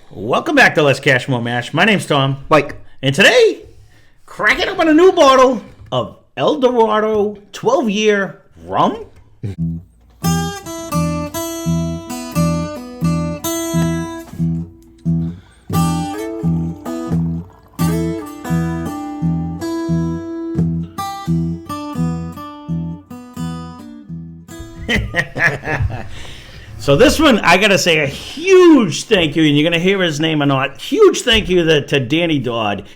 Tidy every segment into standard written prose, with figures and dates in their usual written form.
Welcome back to Lesscashmoremash. My name's Tom. Mike. And today, cracking open a new bottle of Dorado 12-year rum. So this one, I got to say a huge thank you, and you're going to hear his name or not. Huge thank you to Danny Dodd.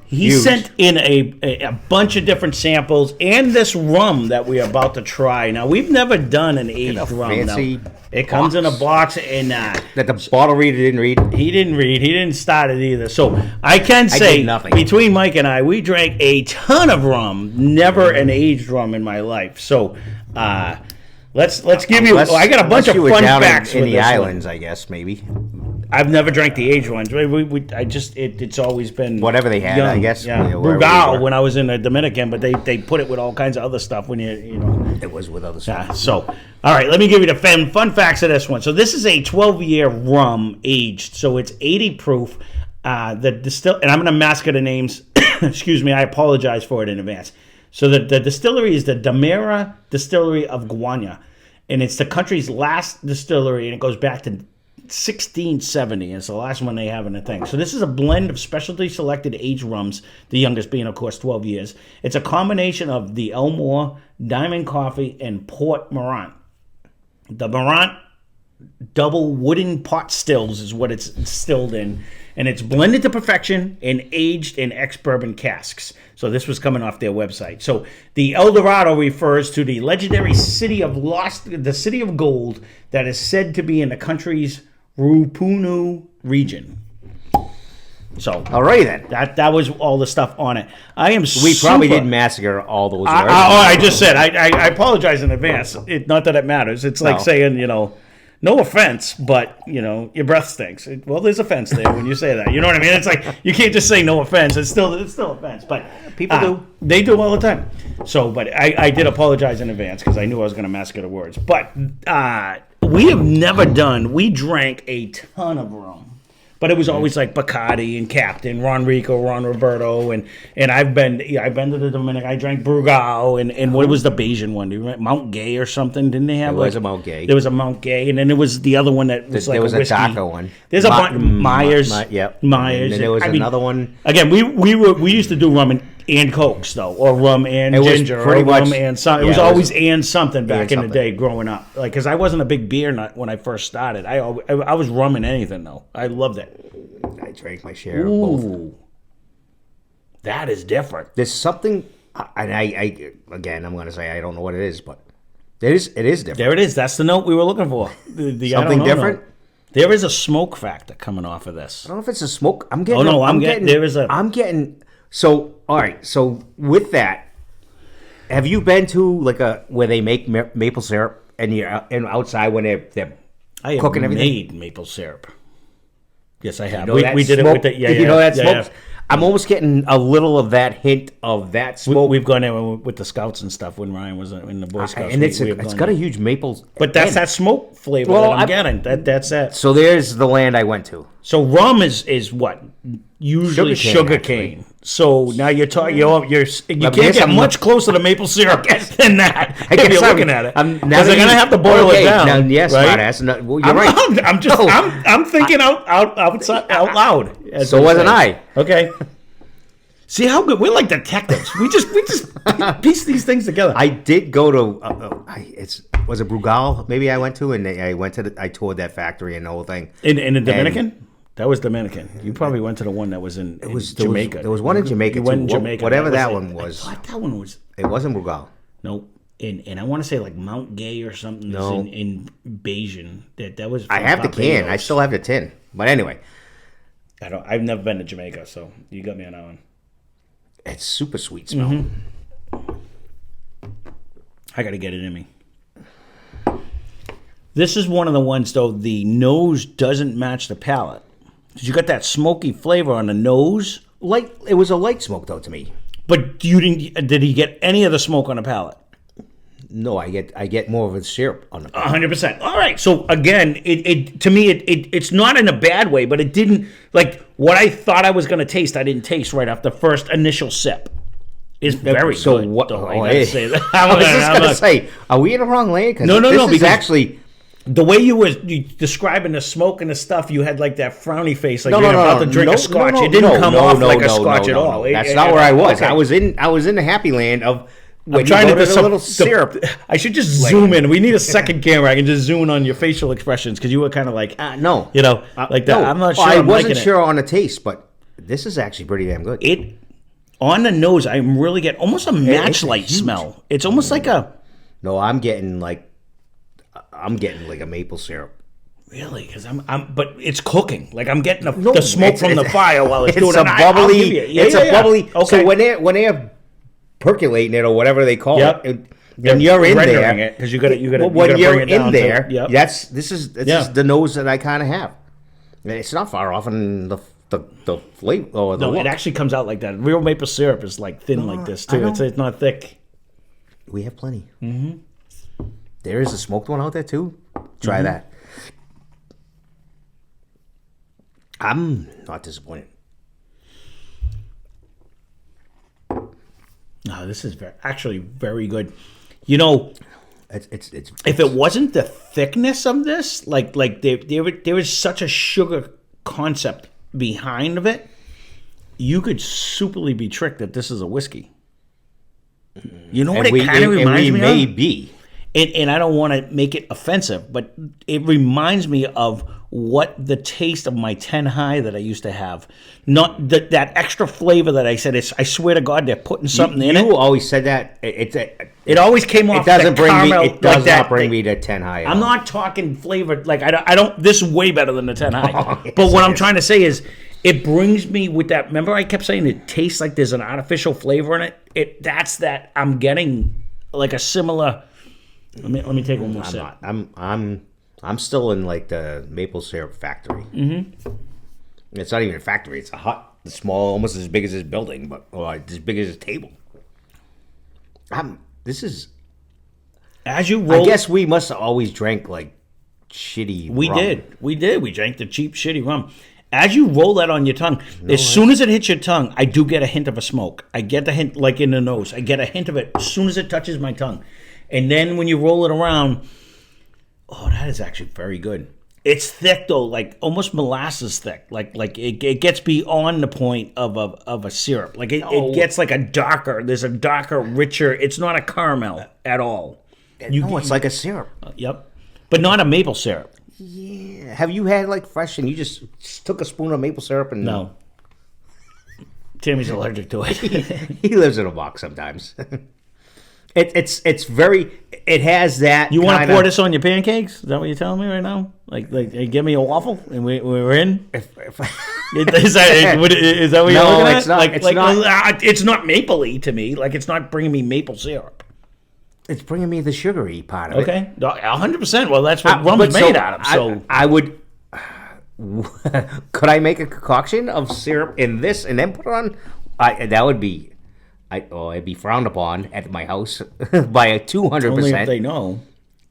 He sent in a bunch of different samples and this rum that we're about to try. Now, we've never done an aged rum. Now, it comes in a box, and that the bottle reader didn't read. He didn't read. He didn't start it either. So I can say, between Mike and I, we drank a ton of rum. Never an aged rum in my life. So let's give you. I got a bunch of fun facts in the islands. I guess maybe. I've never drank the aged ones. It's always been whatever they had. Young. I guess. Yeah, Brugal when I was in the Dominican, but they put it with all kinds of other stuff when you know. It was with other stuff. Yeah, so, all right, let me give you the fun facts of this one. So this is a 12-year rum aged, so it's 80 proof. And I'm going to massacre the names. Excuse me, I apologize for it in advance. So the distillery is the Demerara Distillery of Guiana, and it's the country's last distillery, and it goes back to 1670. It's the last one they have in the thing. So this is a blend of specialty selected aged rums, the youngest being, of course, 12 years. It's a combination of the Elmore, Diamond Coffee, and Port Morant. The Morant double wooden pot stills is what it's distilled in, and it's blended to perfection and aged in ex-bourbon casks. So this was coming off their website. So the El Dorado refers to the legendary city of the city of gold that is said to be in the country's Rupunu region. So, all right then. That was all the stuff on it. We probably didn't massacre all those. I just said I apologize in advance. Not that it matters. It's like saying, no offense, but your breath stinks. Well, there's offense there when you say that. You know what I mean? It's like you can't just say no offense. It's still offense. But people do. They do all the time. So, but I did apologize in advance because I knew I was going to massacre the words. But we have never done. We drank a ton of rum. But it was always like Bacardi and Captain, Ron Rico, Ron Roberto, and I've been to the Dominican. I drank Brugal, and what was the Bayesian one? Do you remember? Mount Gay or something? Didn't they have? There was a Mount Gay. There was a Mount Gay, and then there was the other one that was there was a whiskey. a darker one. There's a bunch. Myers. Yep. Myers. And then there was another one. Again, we used to do rum and Cokes though, or rum and ginger, or rum and something. It was always and something back in the day growing up. Like, because I wasn't a big beer nut when I first started. I was rum and anything though. I loved it. I drank my share of both. That is different. There's something, and I again, I'm going to say I don't know what it is, but it is different. There it is. That's the note we were looking for. Something different? Note. There is a smoke factor coming off of this. I don't know if it's a smoke. I'm getting. So, all right. So, with that, have you been to where they make maple syrup and outside when they're cooking everything? I have made maple syrup. Yes, I have. We did smoke? It with the you know that smoke? Yeah. I'm almost getting a little of that hint of that smoke. We've gone in with the Scouts and stuff when Ryan was in the Boy Scouts. And it's got a huge maple. But that's that smoke flavor that I'm getting. That's that. So there's the land I went to. So rum is what? Usually sugar cane. So now you're talking. You can't get much closer to maple syrup than that. If you're looking at it, because they're gonna have to boil it down. Now, yes, right? You're right. I'm thinking out loud. So wasn't I? Okay. See how good we're like detectives. We just piece these things together. I did go to. Was it Brugal? Maybe I went to, and I toured that factory and the whole thing. In the Dominican. That was Dominican. You probably went to the one that was in Jamaica. There was one in Jamaica. Jamaica. Whatever that one was. I thought that one was. It wasn't Brugal. No. And I want to say like Mount Gay or something. No. In Bayesian. That was. I have the can. I still have the tin. But anyway. I've never been to Jamaica, so you got me on that one. It's super sweet smell. Mm-hmm. I got to get it in me. This is one of the ones, though, the nose doesn't match the palate. Because you got that smoky flavor on the nose. It was a light smoke, though, to me. But you didn't? Did he get any of the smoke on the palate? No, I get more of a syrup on the 100%. All right. So again, it to me it's not in a bad way, but it didn't like what I thought I was going to taste. I didn't taste right off the first initial sip. It's very so good. what? Though, Oh, I gotta say that. I was just going to say, are we in the wrong lane? No, This is because actually the way you describing the smoke and the stuff, you had like that frowny face, like you're about to drink a scotch. It didn't come off like a scotch at all. That's not where I was. Okay. I was in the happy land of. I'm trying to do a little syrup. I should just zoom in. We need a second camera. I can just zoom in on your facial expressions because you were kind of like, no, like that. No. I'm not sure. I wasn't sure on the taste, but this is actually pretty damn good. It on the nose, I'm really getting almost a matchlight smell. It's almost like a. No, I'm getting like a maple syrup. Really? Because but it's cooking. Like I'm getting the smoke from the fire while it's doing it. Bubbly. It's a bubbly. Okay. So when they're percolating it or whatever they call it, and you're in there because you got to. When you're in there, this is the nose that I kind of have. It's not far off in the flavor or the look. It actually comes out like that. Real maple syrup is like thin like this too. It's not thick. We have plenty. Mm-hmm. There is a smoked one out there too. Try that. I'm not disappointed. No, this is actually very good. You know, it's if it wasn't the thickness of this, like there was such a sugar concept behind of it, you could superly be tricked that this is a whiskey. You know what it kind of reminds me of? Maybe. And I don't want to make it offensive, but it reminds me of what the taste of my 10 High that I used to have. Not that extra flavor that I said. I swear to God, they're putting something in it. You always said that. It always came off. It doesn't bring caramel, me. It does not bring me to 10 High. I'm not talking flavor. Like I don't. This is way better than the 10 High. But what I'm trying to say is, it brings me with that. Remember, I kept saying it tastes like there's an artificial flavor in it. That's that I'm getting like a similar. Let me take one more sip. I'm still in like the maple syrup factory. Mm-hmm. It's not even a factory. It's a hut. It's small, almost as big as this building, but as big as this table. This is. As you roll, I guess we must have always drank like shitty. We rum. did. We drank the cheap shitty rum. As you roll that on your tongue, as soon as it hits your tongue, I do get a hint of a smoke. I get the hint, like in the nose. I get a hint of it as soon as it touches my tongue. And then when you roll it around, that is actually very good. It's thick though, like almost molasses thick. Like it gets beyond the point of a syrup. Like it gets like there's a darker, richer. It's not a caramel at all. It's like a syrup. Yep, but not a maple syrup. Yeah. Have you had like fresh and you just took a spoon of maple syrup and no? Timmy's allergic to it. He lives in a box sometimes. It's very. It has that. You want to pour this on your pancakes? Is that what you're telling me right now? Like give me a waffle and we're in. Is that what you're looking at? It's not. It's not mapley to me. Like it's not bringing me maple syrup. It's bringing me the sugary part of it. Okay, 100%. Well, that's what rum's made out of. So I would. Could I make a concoction of syrup in this and then put it on? That would be. It'd be frowned upon at my house by a 200%. Only if they know.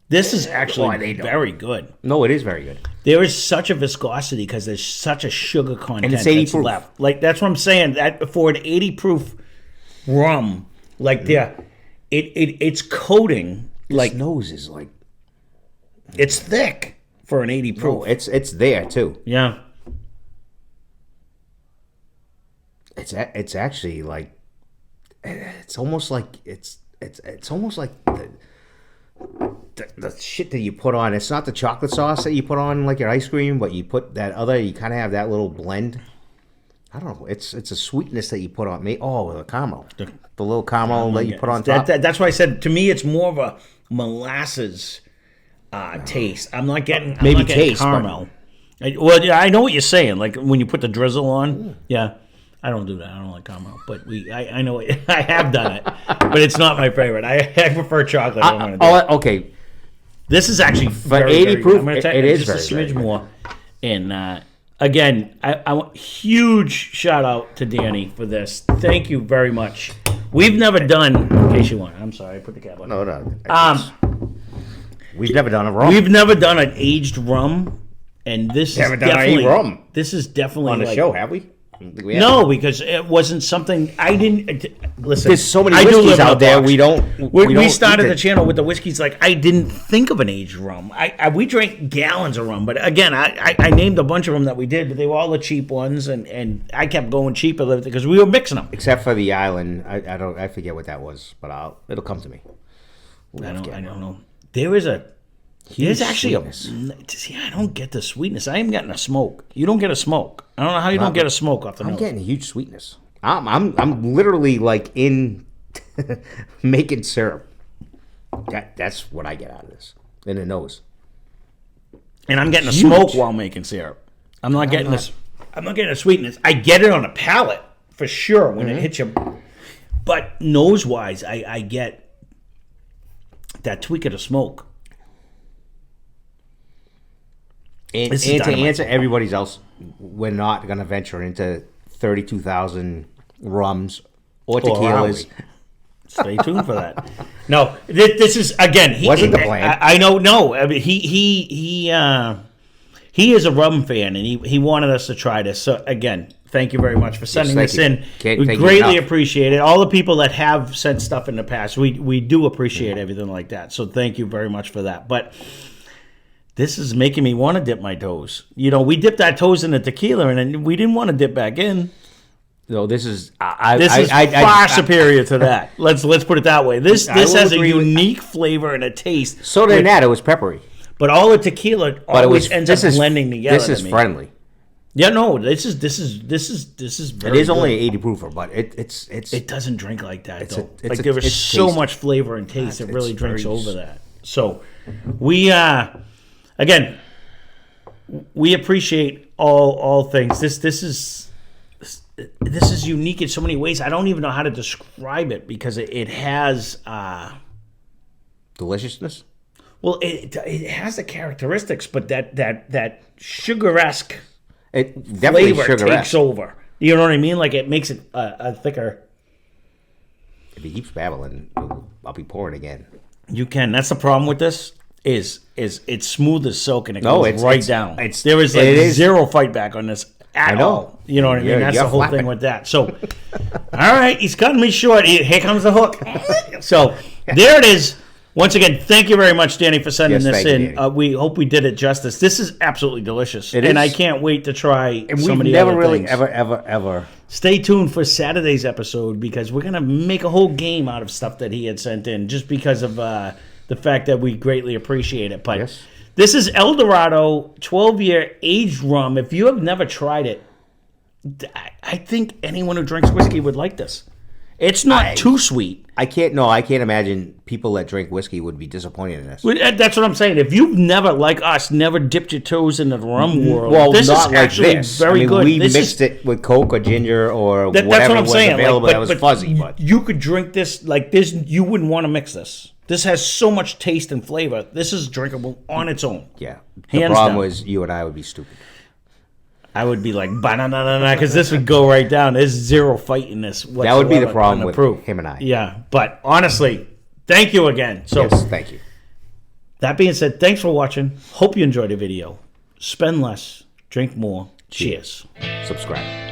This is actually very good. No, it is very good. There is such a viscosity because there's such a sugar content and it's 80 that's proof. left. Like that's what I'm saying. That for an 80 proof rum, like it's coating. Like nose is like it's thick for an 80 proof. No, it's there too. Yeah. It's actually like. It's almost like it's almost like the shit that you put on. It's not the chocolate sauce that you put on like your ice cream, but you put that other. You kind of have that little blend. I don't know. It's a sweetness that you put on me. Oh, the caramel, the little caramel that you put on top. That's why I said to me it's more of a molasses taste. I'm not getting caramel. I know what you're saying. Like when you put the drizzle on, yeah. I don't do that. I don't like caramel, but I know I have done it, but it's not my favorite. I prefer chocolate. Okay. This is actually for 80 proof. It is just a smidge more. And again, I want huge shout out to Danny for this. Thank you very much. we've never done. In case you want, I'm sorry, I put the cap on. No. We've never done a rum. We've never done an aged rum, and this Never is done definitely any rum. This is definitely on the like, show, have we? I don't think we have. No, because it wasn't something I didn't listen. There's so many I do whiskeys live in a out there. box. We don't. We started eat the channel with the whiskeys. Like I didn't think of an aged rum. We drank gallons of rum, but again, I named a bunch of them that we did, but they were all the cheap ones, and I kept going cheaper because we were mixing them. Except for the island, I forget what that was, but it'll come to me. I don't know. There's actually sweetness. See, I don't get the sweetness. I am getting a smoke. You don't get a smoke. I don't know how you don't get a smoke off the nose. I'm getting a huge sweetness. I'm literally like in making syrup. That's what I get out of this in the nose. And I'm getting a smoke while making syrup. I'm not getting this. I'm not getting a sweetness. I get it on a palate for sure when it hits you. But nose wise, I get that tweak of the smoke. And to answer everybody else, we're not going to venture into 32,000 rums or tequilas. Stay tuned for that. No, this is again. Wasn't the plan? I know. No, I mean, he is a rum fan, and he wanted us to try this. So again, thank you very much for sending this in. We greatly appreciate it. All the people that have sent stuff in the past, we do appreciate everything like that. So thank you very much for that. But this is making me want to dip my toes. You know, we dipped our toes in the tequila, and we didn't want to dip back in. No, this is far superior to that. Let's put it that way. This has a unique flavor and a taste. So than that, it was peppery. But all the tequila always ends up blending together. This is friendly. Yeah, no, this is very It is good. only an 80 proofer, but it's it doesn't drink like that though. It's there was so tasty. much flavor and taste. It really drinks very over that. So we again, we appreciate all things. This is unique in so many ways. I don't even know how to describe it because it has deliciousness. Well, it has the characteristics, but that sugar-esque flavor takes over. You know what I mean? Like it makes it a thicker. If he keeps babbling, I'll be pouring again. You can. That's the problem with this. Is it's smooth as silk and it goes right down. There is zero fight back on this at all. You know what I mean? That's the whole thing with that. So, all right, he's cutting me short. Here comes the hook. So there it is. Once again, thank you very much, Danny, for sending this in. We hope we did it justice. This is absolutely delicious, I can't wait to try some of the other things. ever. Stay tuned for Saturday's episode because we're gonna make a whole game out of stuff that he had sent in, just because of the fact that we greatly appreciate it. But this is El Dorado 12-year aged rum. If you have never tried it, I think anyone who drinks whiskey would like this. It's not too sweet. I can't imagine people that drink whiskey would be disappointed in this. That's what I'm saying. If you've never, like us, never dipped your toes in the rum world, well, this not is like actually this. very good. We mixed it with Coke or ginger or that's whatever what I'm was saying. available Like, that was fuzzy. But you could drink this like this. You wouldn't want to mix this. This has so much taste and flavor. This is drinkable on its own. Yeah. The Hands problem down. was you and I would be stupid. I would be like, banana, because this would go right down. There's zero fight in this whatsoever. That would be the problem with proof. him and I. Yeah, but honestly, thank you again. So, yes, thank you. That being said, thanks for watching. Hope you enjoyed the video. Spend less, drink more. Cheers. Subscribe.